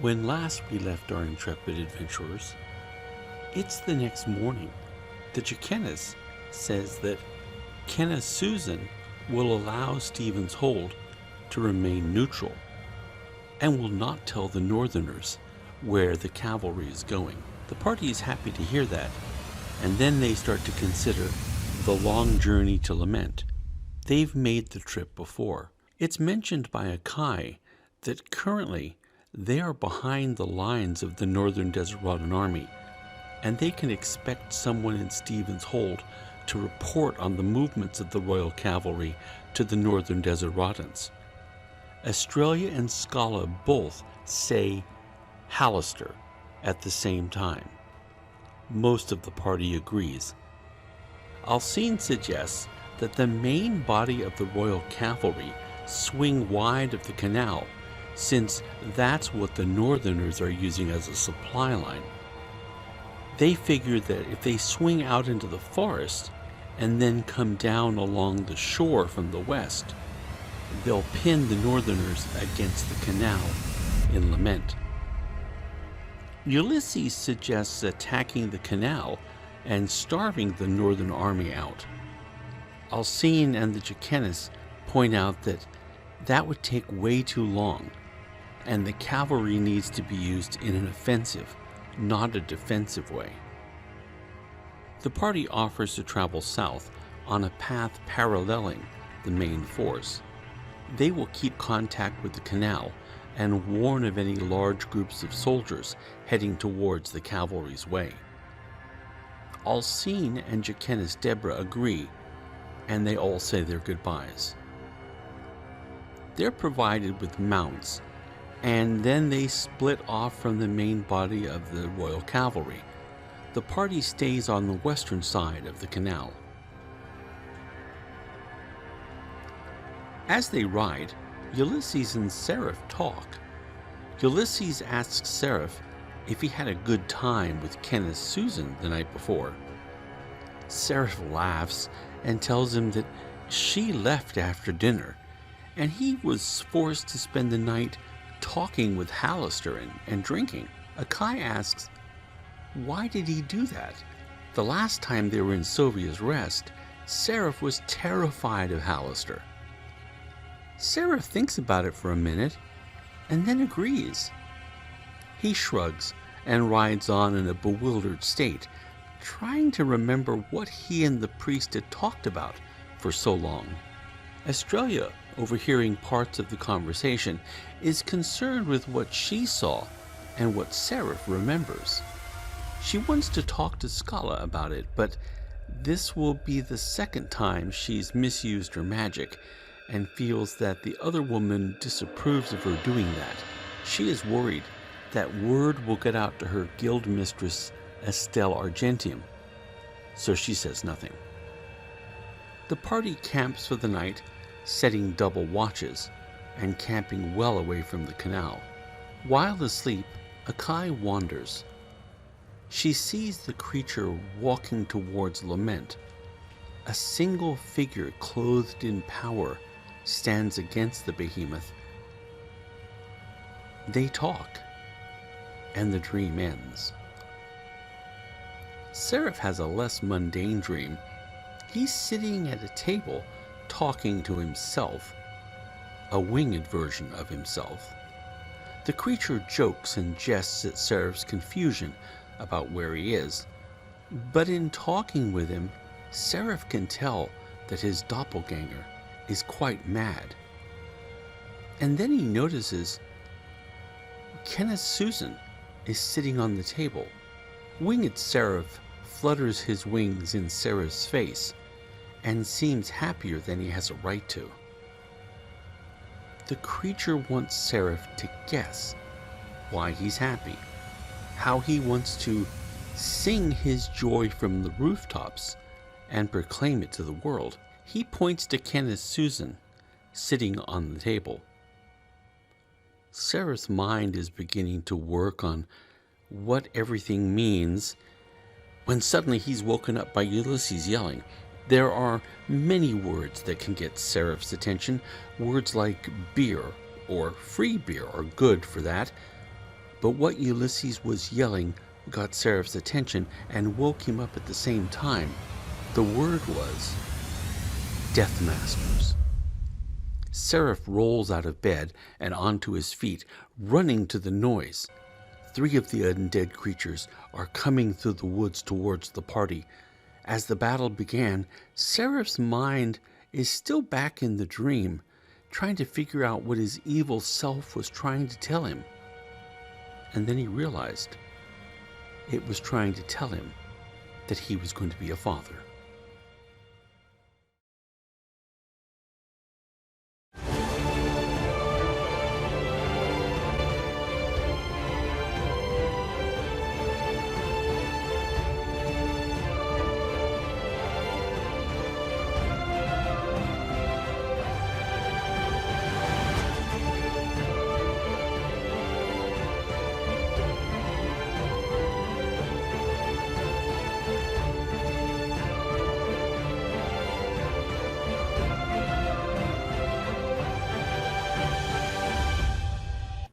When last we left our intrepid adventurers, it's the next morning. The Jacquenis says that Kenneth Susan will allow Stephen's Hold to remain neutral and will not tell the Northerners where the cavalry is going. The party is happy to hear that, and then they start to consider the long journey to Lament. They've made the trip before. It's mentioned by Akai that currently they are behind the lines of the Northern Deseradan army, and they can expect someone in Stephen's Hold to report on the movements of the Royal Cavalry to the Northern Deseradans. Australia and Scala both say Hallister at the same time. Most of the party agrees. Alcine suggests that the main body of the Royal Cavalry swing wide of the canal, since that's what the Northerners are using as a supply line. They figure that if they swing out into the forest and then come down along the shore from the west, they'll pin the Northerners against the canal in Lament. Ulysses suggests attacking the canal and starving the Northern army out. Alcine and the Jacquenis point out that that would take way too long, and the cavalry needs to be used in an offensive, not a defensive way. The party offers to travel south on a path paralleling the main force. They will keep contact with the canal and warn of any large groups of soldiers heading towards the cavalry's way. Alcine and Jacquenis Deborah agree, and they all say their goodbyes. They're provided with mounts, and then they split off from the main body of the Royal Cavalry. The party stays on the western side of the canal. As they ride, Ulysses and Seraph talk. Ulysses asks Seraph if he had a good time with Kenneth Susan the night before. Seraph laughs and tells him that she left after dinner, and he was forced to spend the night talking with Hallister and drinking. Akai asks, why did he do that? The last time they were in Sovia's Rest, Seraph was terrified of Hallister. Seraph thinks about it for a minute and then agrees. He shrugs and rides on in a bewildered state, trying to remember what he and the priest had talked about for so long. Australia, overhearing parts of the conversation, is concerned with what she saw and what Seraph remembers. She wants to talk to Scala about it, but this will be the second time she's misused her magic, and feels that the other woman disapproves of her doing that. She is worried that word will get out to her guild mistress Estelle Argentium, so she says nothing. The party camps for the night, setting double watches and camping well away from the canal. While asleep, Akai wanders. She sees the creature walking towards Lament. A single figure clothed in power stands against the behemoth. They talk, and the dream ends. Seraph has a less mundane dream. He's sitting at a table talking to himself, a winged version of himself. The creature jokes and jests at Seraph's confusion about where he is, but in talking with him, Seraph can tell that his doppelganger is quite mad. And then he notices Kenneth Susan is sitting on the table. Winged Seraph flutters his wings in Seraph's face and seems happier than he has a right to. The creature wants Seraph to guess why he's happy, how he wants to sing his joy from the rooftops and proclaim it to the world. He points to Kenneth Susan, sitting on the table. Seraph's mind is beginning to work on what everything means when suddenly he's woken up by Ulysses yelling. There are many words that can get Seraph's attention. Words like beer or free beer are good for that, But what Ulysses was yelling got Seraph's attention and woke him up at the same time. The word was Death Masters. Seraph rolls out of bed and onto his feet, running to the noise. 3 of the undead creatures are coming through the woods towards the party. As the battle began, Seraph's mind is still back in the dream, trying to figure out what his evil self was trying to tell him. And then he realized it was trying to tell him that he was going to be a father.